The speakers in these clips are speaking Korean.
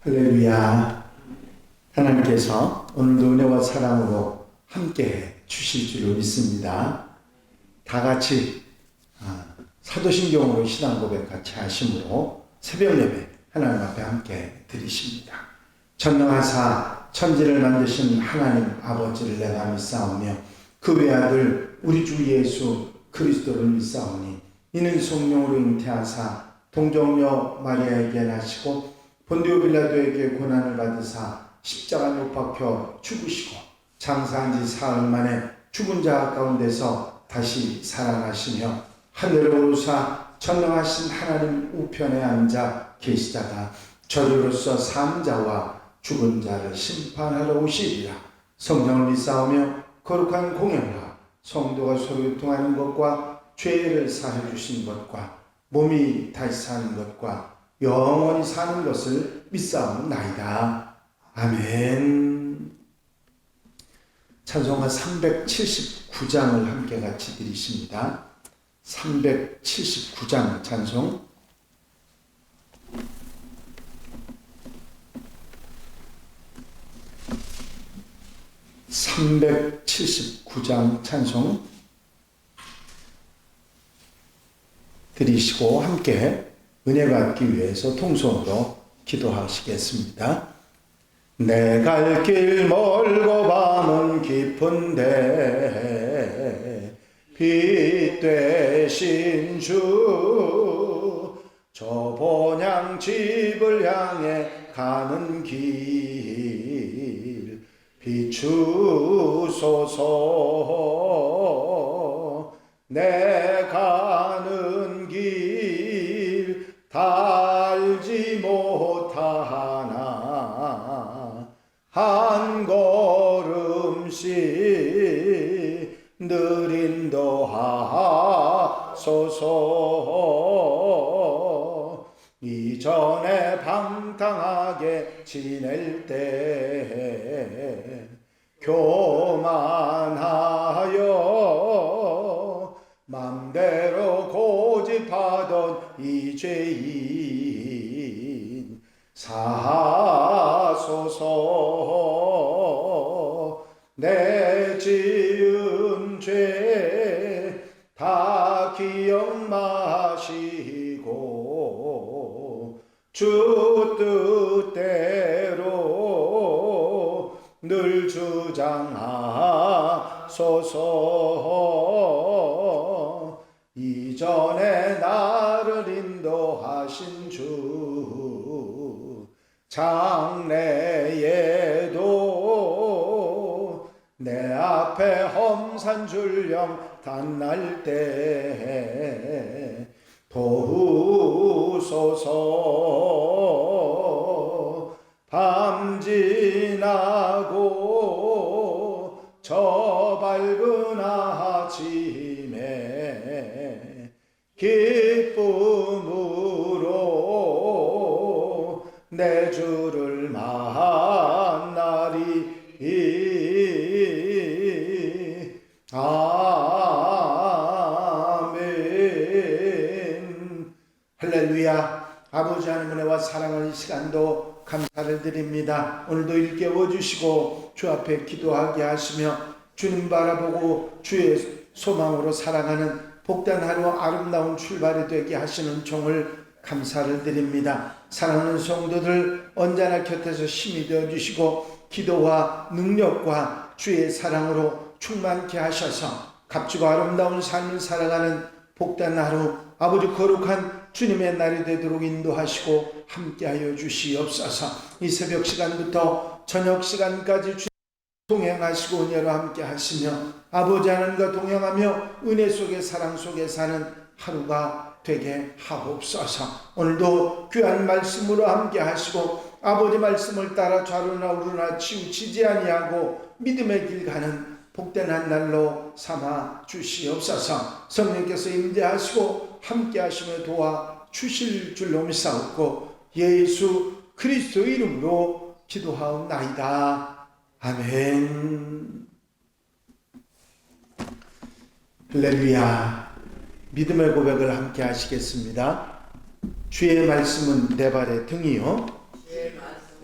할렐루야. 하나님께서 오늘도 은혜와 사랑으로 함께 주실 줄로 믿습니다. 다 같이 사도신경으로 신앙 고백 같이 하심으로 새벽 예배 하나님 앞에 함께 드리십니다. 전능하사 천지를 만드신 하나님 아버지를 내가 믿사오며 그 외아들 우리 주 예수 그리스도를 믿사오니 이는 성령으로 잉태하사 동정녀 마리아에게 나시고 본디오 빌라도에게 고난을 받으사 십자가 못 박혀 죽으시고 장사한 지 사흘 만에 죽은 자 가운데서 다시 살아나시며 하늘을 오르사 전능하신 하나님 우편에 앉아 계시다가 저주로서 산 자와 죽은 자를 심판하러 오시리라. 성령을 믿사오며 거룩한 공연과 성도가 서로 교통하는 것과 죄를 사해 주신 것과 몸이 다시 사는 것과 영원히 사는 것을 믿사옵나이다. 아멘. 찬송가 379장을 함께 같이 드리십니다. 379장 찬송. (379장) 찬송 드리시고 함께 은혜 받기 위해서 통성으로 기도하시겠습니다. 내 갈 길 멀고 밤은 깊은데 빛 되신 주 저 본향 집을 향해 가는 길 비추소서. 내 가는 길 다 알지 못하나 한 걸음씩 늘 인도하소서. 이전에 방탕하게 지낼 때 교만하여 맘대로 고집하던 이 죄인 사하소서. 내 지은 죄 다 기억 마시고 주 뜻대로 늘 주장하소서. 이전에 나를 인도하신 주 장래에도 내 앞에 험산 줄령 닿날 때 도우소서. 밤 지나고 저 밝은 아침에 기쁨으로 내 주를 만나리. 아멘. 할렐루야. 아버지 하나님 은혜와 사랑하는 시간도 감사를 드립니다. 오늘도 일깨워 주시고 주 앞에 기도하게 하시며 주님 바라보고 주의 소망으로 살아가는 복된 하루 아름다운 출발이 되게 하시는 종을 감사를 드립니다. 사랑하는 성도들 언제나 곁에서 힘이 되어 주시고 기도와 능력과 주의 사랑으로 충만케 하셔서 값지고 아름다운 삶을 살아가는 복된 하루 아버지 거룩한 주님의 날이 되도록 인도하시고 함께하여 주시옵소서. 이 새벽 시간부터 저녁 시간까지 주 동행하시고 은혜로 함께 하시며 아버지 하나님과 동행하며 은혜 속에 사랑 속에 사는 하루가 되게 하옵소서. 오늘도 귀한 말씀으로 함께 하시고 아버지 말씀을 따라 좌로나 우로나 치우치지 아니하고 믿음의 길 가는 복된 한 날로 삼아 주시옵소서. 성령께서 임재하시고 함께 하시며 도와 주실 줄로 믿사옵고 예수 그리스도 이름으로 기도하옵나이다. 아멘. 할렐루야. 믿음의 고백을 함께 하시겠습니다. 주의 말씀은 내 발의 등이요 주의 말씀은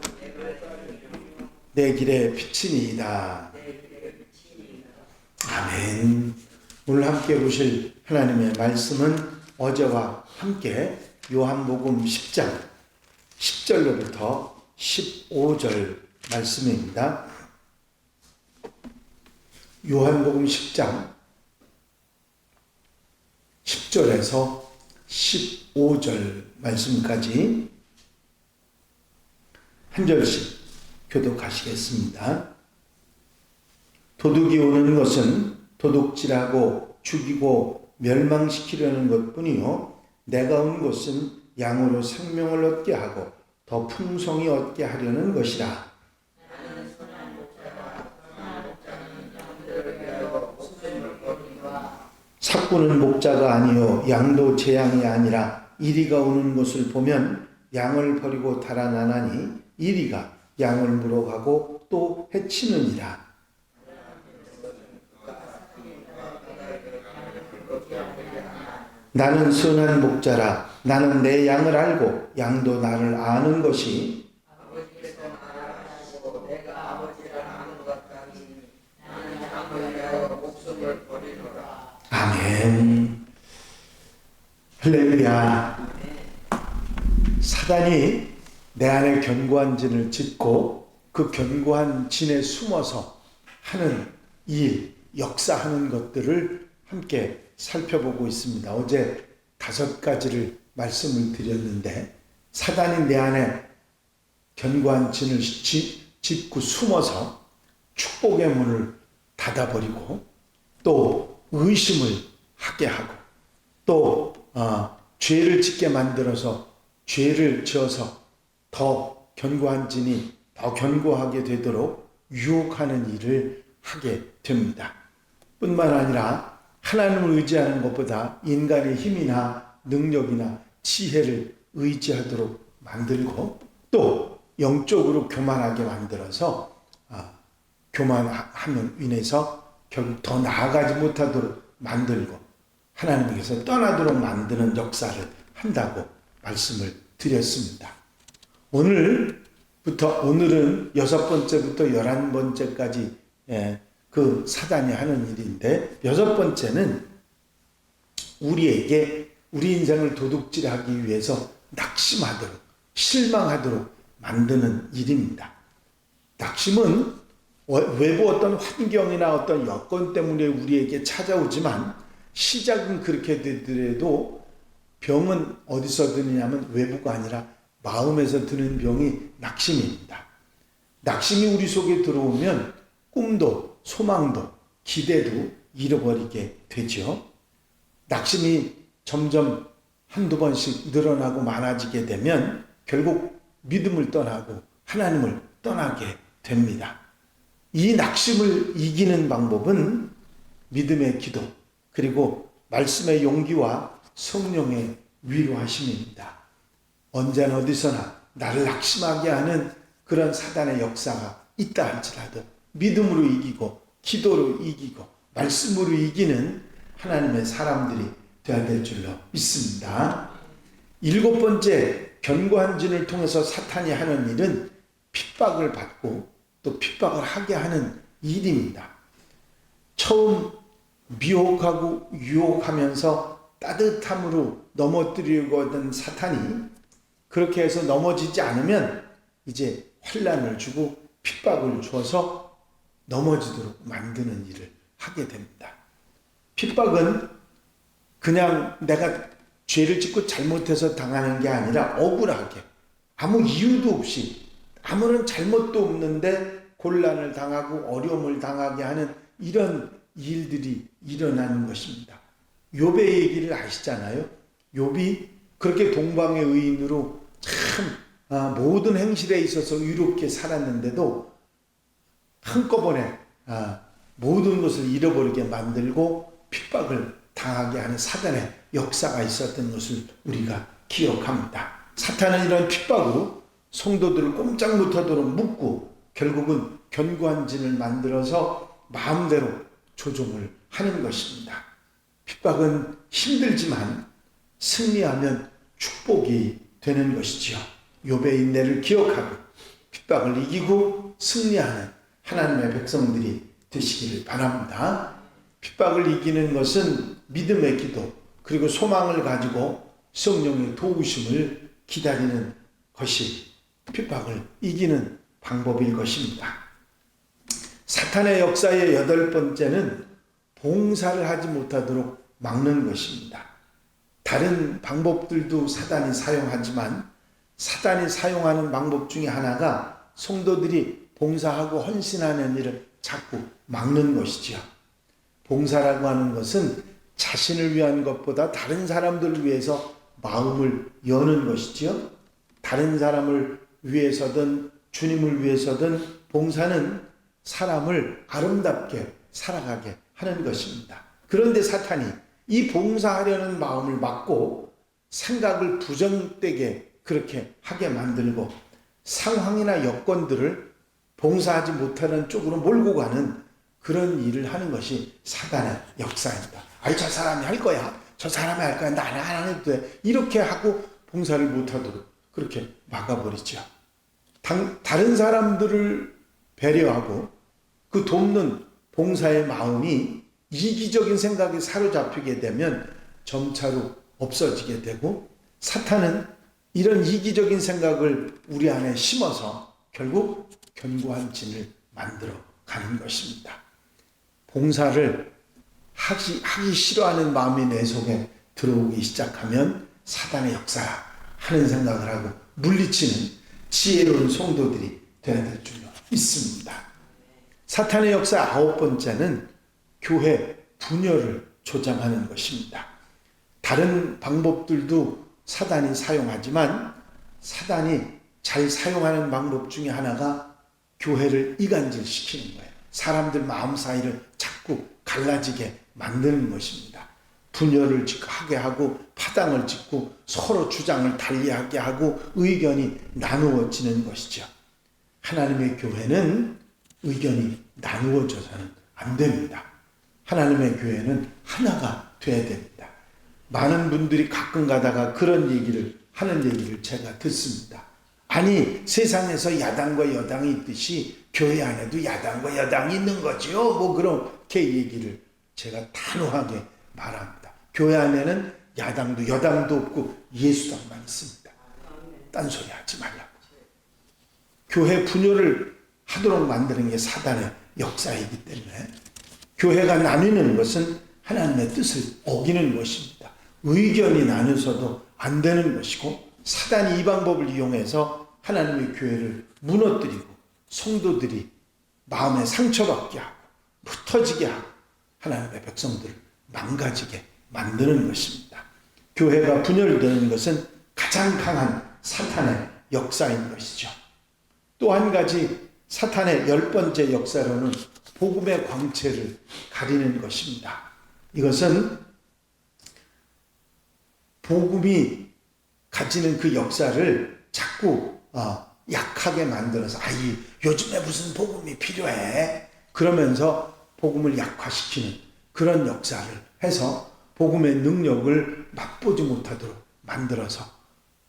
내 길에 비치니이다. 아멘. 오늘 함께 보실 하나님의 말씀은 어제와 함께 요한복음 10장 10절로부터 15절 말씀입니다. 요한복음 10장 10절에서 15절 말씀까지 한 절씩 교독하시겠습니다. 도둑이 오는 것은 도둑질하고 죽이고 멸망시키려는 것뿐이요 내가 온 것은 양으로 생명을 얻게 하고 더 풍성히 얻게 하려는 것이라. 삭구는 목자가 아니요 양도 제 양이 아니라 이리가 오는 것을 보면 양을 버리고 달아나나니 이리가 양을 물어가고 또 해치느니라. 나는 선한 목자라. 나는 내 양을 알고 양도 나를 아는 것이 아멘. 할렐루야. 사단이 내 안에 견고한 진을 짓고 그 견고한 진에 숨어서 하는 일, 역사하는 것들을 함께 살펴보고 있습니다. 어제 5가지를 말씀을 드렸는데 사단이 내 안에 견고한 진을 짓고 숨어서 축복의 문을 닫아버리고 또 의심을 하게 하고 또 죄를 짓게 만들어서 죄를 지어서 더 견고한 진이 더 견고하게 되도록 유혹하는 일을 하게 됩니다. 뿐만 아니라 하나님을 의지하는 것보다 인간의 힘이나 능력이나 지혜를 의지하도록 만들고 또 영적으로 교만하게 만들어서 교만함으로 인해서 결국 더 나아가지 못하도록 만들고 하나님께서 떠나도록 만드는 역사를 한다고 말씀을 드렸습니다. 오늘은 6번째부터 11번째까지 그 사단이 하는 일인데 6번째는 우리 인생을 도둑질하기 위해서 낙심하도록 실망하도록 만드는 일입니다. 낙심은 외부 어떤 환경이나 어떤 여건 때문에 우리에게 찾아오지만 시작은 그렇게 되더라도 병은 어디서 드느냐면 외부가 아니라 마음에서 드는 병이 낙심입니다. 낙심이 우리 속에 들어오면 꿈도 소망도 기대도 잃어버리게 되죠. 낙심이 점점 한두 번씩 늘어나고 많아지게 되면 결국 믿음을 떠나고 하나님을 떠나게 됩니다. 이 낙심을 이기는 방법은 믿음의 기도 그리고 말씀의 용기와 성령의 위로하심입니다. 언제나 어디서나 나를 낙심하게 하는 그런 사단의 역사가 있다 할지라도 믿음으로 이기고 기도로 이기고 말씀으로 이기는 하나님의 사람들이 되어야 될 줄로 믿습니다. 7번째 견고한 진을 통해서 사탄이 하는 일은 핍박을 받고 또 핍박을 하게 하는 일입니다. 처음 미혹하고 유혹하면서 따뜻함으로 넘어뜨리려고 하던 사탄이 그렇게 해서 넘어지지 않으면 이제 환난을 주고 핍박을 주어서 넘어지도록 만드는 일을 하게 됩니다. 핍박은 그냥 내가 죄를 짓고 잘못해서 당하는 게 아니라 억울하게 아무 이유도 없이 아무런 잘못도 없는데 곤란을 당하고 어려움을 당하게 하는 이런 일들이 일어나는 것입니다. 욥의 얘기를 아시잖아요. 욥이 그렇게 동방의 의인으로 참 모든 행실에 있어서 의롭게 살았는데도 한꺼번에 모든 것을 잃어버리게 만들고 핍박을 당하게 하는 사단의 역사가 있었던 것을 우리가 기억합니다. 사탄은 이런 핍박으로 성도들을 꼼짝 못하도록 묶고 결국은 견고한 진을 만들어서 마음대로 조종을 하는 것입니다. 핍박은 힘들지만 승리하면 축복이 되는 것이지요. 욥의 인내를 기억하고 핍박을 이기고 승리하는 하나님의 백성들이 되시기를 바랍니다. 핍박을 이기는 것은 믿음의 기도 그리고 소망을 가지고 성령의 도우심을 기다리는 것이 핍박을 이기는 방법일 것입니다. 사탄의 역사의 8번째는 봉사를 하지 못하도록 막는 것입니다. 다른 방법들도 사단이 사용하지만 사단이 사용하는 방법 중에 하나가 성도들이 봉사하고 헌신하는 일을 자꾸 막는 것이지요. 봉사라고 하는 것은 자신을 위한 것보다 다른 사람들을 위해서 마음을 여는 것이지요. 다른 사람을 위해서든 주님을 위해서든 봉사는 사람을 아름답게 살아가게 하는 것입니다. 그런데 사탄이 이 봉사하려는 마음을 막고 생각을 부정되게 그렇게 하게 만들고 상황이나 여건들을 봉사하지 못하는 쪽으로 몰고 가는 그런 일을 하는 것이 사단의 역사입니다. 아이, 저 사람이 할 거야. 저 사람이 할 거야. 나는 안 해도 돼. 이렇게 하고 봉사를 못하도록 그렇게 막아버리죠. 다른 사람들을 배려하고 그 돕는 봉사의 마음이 이기적인 생각에 사로잡히게 되면 점차로 없어지게 되고 사탄은 이런 이기적인 생각을 우리 안에 심어서 결국 견고한 진을 만들어 가는 것입니다. 봉사를 하기 싫어하는 마음이 내 속에 들어오기 시작하면 사단의 역사라 하는 생각을 하고 물리치는 지혜로운 성도들이 되어야 될 줄 믿습니다. 사탄의 역사 9번째는 교회 분열을 조장하는 것입니다. 다른 방법들도 사단이 사용하지만 사단이 잘 사용하는 방법 중에 하나가 교회를 이간질시키는 거예요. 사람들 마음 사이를 자꾸 갈라지게 만드는 것입니다. 분열을 하게 하고 파당을 짓고 서로 주장을 달리하게 하고 의견이 나누어지는 것이죠. 하나님의 교회는 의견이 나누어져서는 안 됩니다. 하나님의 교회는 하나가 돼야 됩니다. 많은 분들이 가끔 가다가 그런 얘기를 하는 얘기를 제가 듣습니다. 아니, 세상에서 야당과 여당이 있듯이 교회 안에도 야당과 여당이 있는 거지요. 뭐 그렇게 얘기를 제가 단호하게 말합니다. 교회 안에는 야당도 여당도 없고 예수당만 있습니다. 딴소리 하지 말라고. 교회 분열을 하도록 만드는 게 사단의 역사이기 때문에 교회가 나뉘는 것은 하나님의 뜻을 어기는 것입니다. 의견이 나눠서도 안 되는 것이고 사단이 이 방법을 이용해서 하나님의 교회를 무너뜨리고 성도들이 마음에 상처받게 하고 흩어지게 하고 하나님의 백성들을 망가지게 만드는 것입니다. 교회가 분열되는 것은 가장 강한 사탄의 역사인 것이죠. 또 한 가지 사탄의 10번째 역사로는 복음의 광채를 가리는 것입니다. 이것은 복음이 가지는 그 역사를 자꾸 약하게 만들어서 요즘에 무슨 복음이 필요해 그러면서 복음을 약화시키는 그런 역사를 해서 복음의 능력을 맛보지 못하도록 만들어서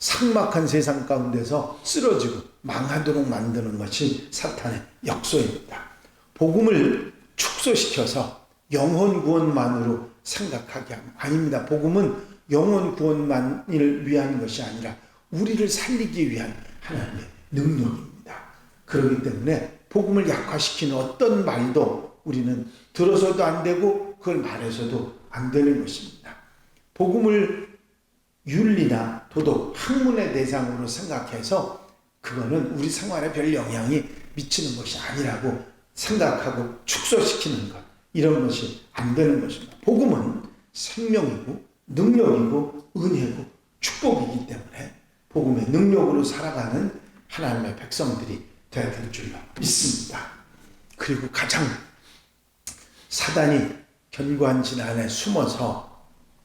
삭막한 세상 가운데서 쓰러지고 망하도록 만드는 것이 사탄의 역소입니다. 복음을 축소시켜서 영혼 구원만으로 생각하게 합니다. 아닙니다. 복음은 영혼 구원만을 위한 것이 아니라 우리를 살리기 위한 하나님의 능력입니다. 그렇기 때문에 복음을 약화시키는 어떤 말도 우리는 들어서도 안 되고 그걸 말해서도 안 되는 것입니다. 복음을 윤리나 도덕, 학문의 대상으로 생각해서 그거는 우리 생활에 별 영향이 미치는 것이 아니라고 생각하고 축소시키는 것, 이런 것이 안 되는 것입니다. 복음은 생명이고 능력이고 은혜고 축복이기 때문에 복음의 능력으로 살아가는 하나님의 백성들이 되어야 될 줄로 믿습니다. 그리고 가장 사단이 견고한 진 안에 숨어서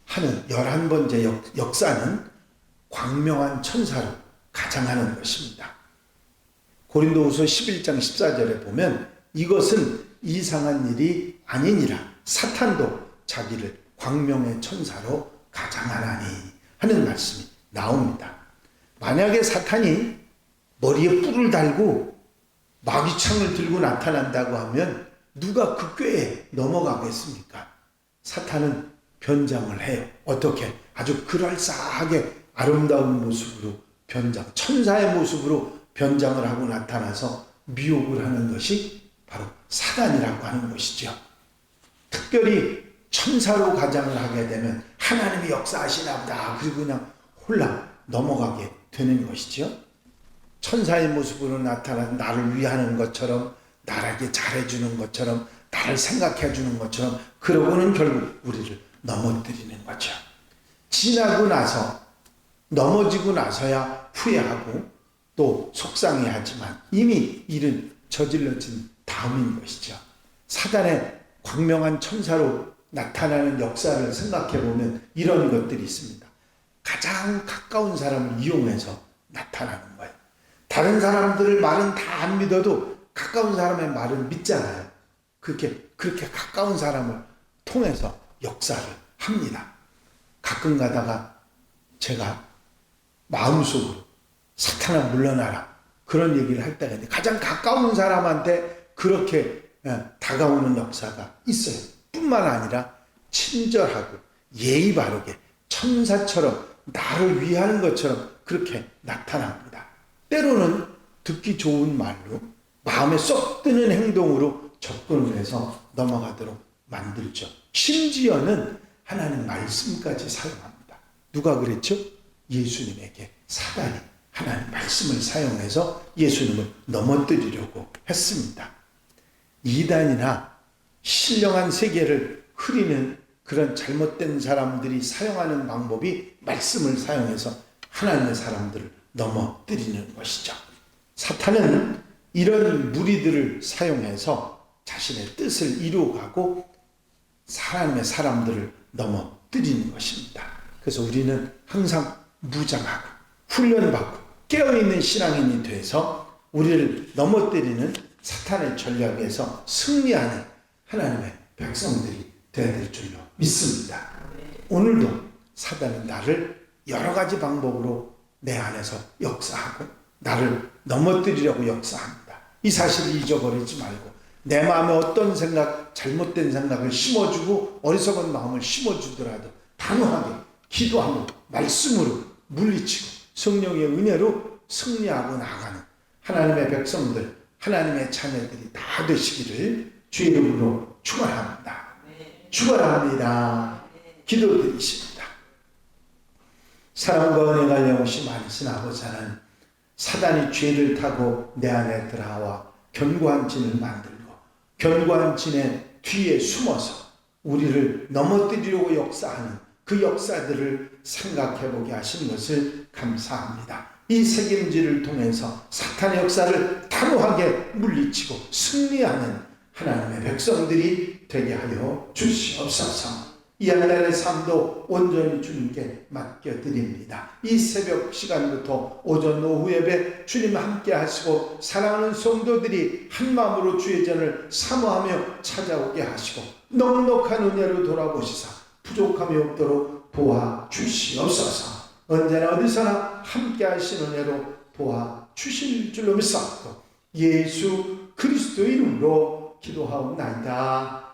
하는 11번째 역사는 광명한 천사로 가장하는 것입니다. 고린도후서 11장 14절에 보면 이것은 이상한 일이 아니니라 사탄도 자기를 광명의 천사로 가장하나니 하는 말씀이 나옵니다. 만약에 사탄이 머리에 뿔을 달고 마귀창을 들고 나타난다고 하면 누가 그 꾀에 넘어가겠습니까? 사탄은 변장을 해요. 어떻게? 아주 그럴싸하게 아름다운 모습으로 천사의 모습으로 변장을 하고 나타나서 미혹을 하는 것이 바로 사단이라고 하는 것이죠. 특별히 천사로 가장을 하게 되면 하나님이 역사하시나 보다. 그리고 그냥 홀랑 넘어가게 되는 것이죠. 천사의 모습으로 나타나 나를 위하는 것처럼, 나에게 잘해주는 것처럼, 나를 생각해주는 것처럼, 그러고는 결국 우리를 넘어뜨리는 거죠. 지나고 나서, 넘어지고 나서야 후회하고 또 속상해하지만 이미 일은 저질러진 다음인 것이죠. 사단의 광명한 천사로 나타나는 역사를 생각해 보면 이런 것들이 있습니다. 가장 가까운 사람을 이용해서 나타나는 거예요. 다른 사람들을 말은 다 안 믿어도 가까운 사람의 말은 믿잖아요. 그렇게 가까운 사람을 통해서 역사를 합니다. 가끔 가다가 제가 마음속으로 사탄아 물러나라 그런 얘기를 할 때가 있는데 가장 가까운 사람한테 그렇게 다가오는 역사가 있어요. 뿐만 아니라 친절하고 예의 바르게 천사처럼 나를 위하는 것처럼 그렇게 나타납니다. 때로는 듣기 좋은 말로 마음에 쏙 드는 행동으로 접근을 해서 넘어가도록 만들죠. 심지어는 하나님 말씀까지 사용합니다. 누가 그랬죠? 예수님에게 사단이 하나님 말씀을 사용해서 예수님을 넘어뜨리려고 했습니다. 이단이나 신령한 세계를 흐리는 그런 잘못된 사람들이 사용하는 방법이 말씀을 사용해서 하나님의 사람들을 넘어뜨리는 것이죠. 사탄은 이런 무리들을 사용해서 자신의 뜻을 이루어가고 하나님의 사람들을 넘어뜨리는 것입니다. 그래서 우리는 항상 무장하고 훈련받고 깨어있는 신앙인이 돼서 우리를 넘어뜨리는 사탄의 전략에서 승리하는 하나님의 백성들이 되어야 될 줄로 믿습니다. 오늘도 사단은 나를 여러 가지 방법으로 내 안에서 역사하고 나를 넘어뜨리려고 역사합니다. 이 사실을 잊어버리지 말고 내 마음에 어떤 생각, 잘못된 생각을 심어주고 어리석은 마음을 심어주더라도 단호하게 기도하고 말씀으로 물리치고 성령의 은혜로 승리하고 나가는 하나님의 백성들, 하나님의 자녀들이 다 되시기를 주의 이름으로 축원합니다. 축원합니다. 기도드리십니다. 사랑과 은혜가 영시 많으신 아버지 하나님, 사단이 죄를 타고 내 안에 들어와 견고한 진을 만들고 견고한 진의 뒤에 숨어서 우리를 넘어뜨리려고 역사하는 그 역사들을 생각해보게 하신 것을 감사합니다. 이 책임질을 통해서 사탄의 역사를 단호하게 물리치고 승리하는 하나님의 백성들이 되게 하여 주시옵소서. 이 한날의 삶도 온전히 주님께 맡겨드립니다. 이 새벽 시간부터 오전 오후 예배 주님 함께 하시고 사랑하는 성도들이 한마음으로 주의 전을 사모하며 찾아오게 하시고 넉넉한 은혜로 돌아보시사 부족함이 없도록 도와주시옵소서. 언제나 어디서나 함께 하신 은혜로 도와주실 줄로 믿사옵고 예수 그리스도 이름으로 기도하옵나이다.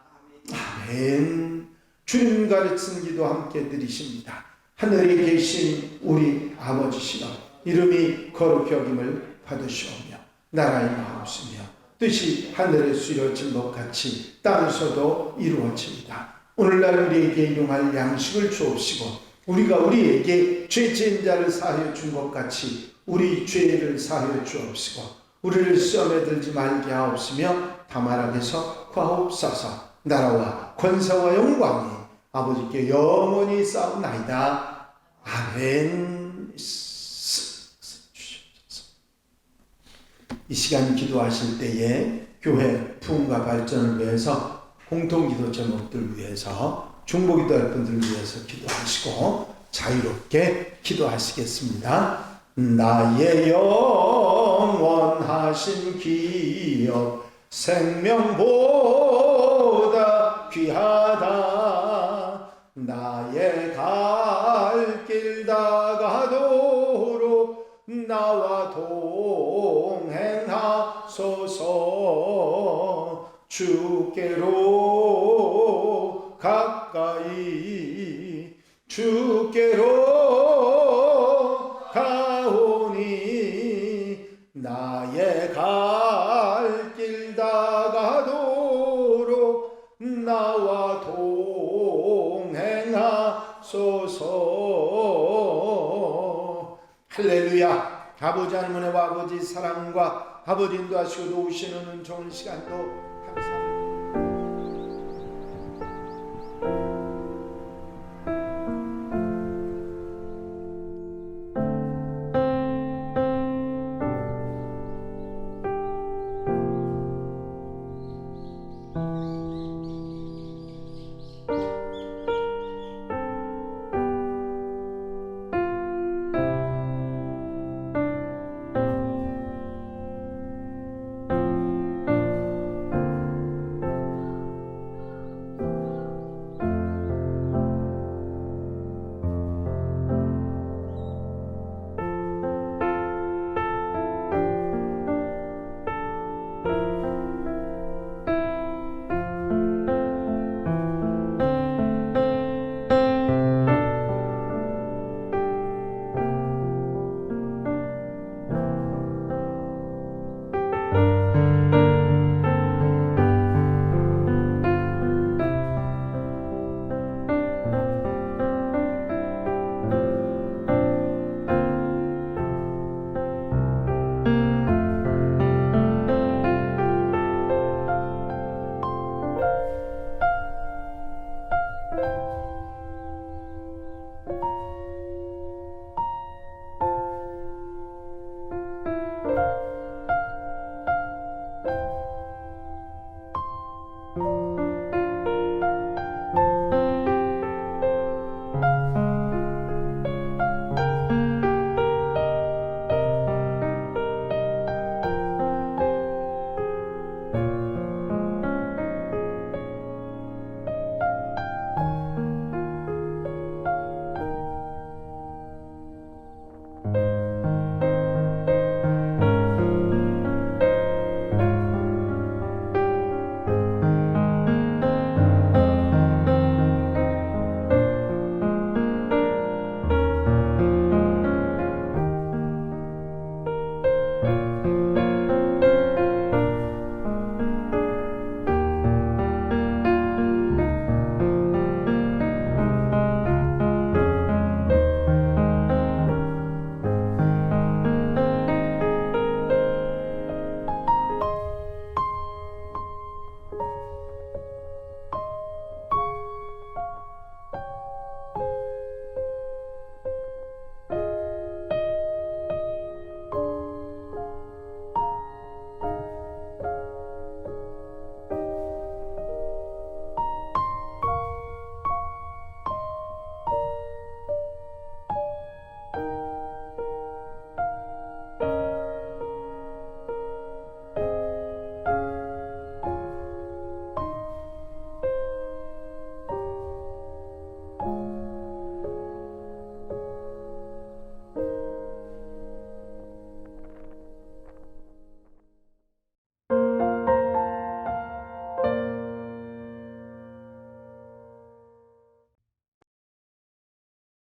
아멘. 주님 가르친 기도 함께 드리십니다. 하늘에 계신 우리 아버지시여, 이름이 거룩히 여김을 받으시오며 나라의 마음이시며 뜻이 하늘에서 이루어진 것 같이 땅에서도 이루어집니다. 오늘날 우리에게 일용할 양식을 주옵시고 우리가 우리에게 죄 지은 자를 사하여 준 것 같이 우리 죄를 사하여 주옵시고 우리를 시험에 들지 말게 하옵시며 다만 악에서 구하옵소서. 나라와 권세와 영광이 아버지께 영원히 쌓옵나이다. 아멘. 이 시간 기도하실 때에 교회 부흥과 발전을 위해서 공통기도 제목들 위해서 중보기도할 분들 위해서 기도하시고 자유롭게 기도하시겠습니다. 나의 영원하신 기업 생명보다 귀하다. 나의 갈 길 다가도록 나와 주께로 가까이 주께로 가오니 나의 갈 길 다가도록 나와 동행하소서. 할렐루야. 아버지 하나님 은혜와 아버지 사랑과 아버지 인도하시고 도우시는 좋은 시간도 감사합니다.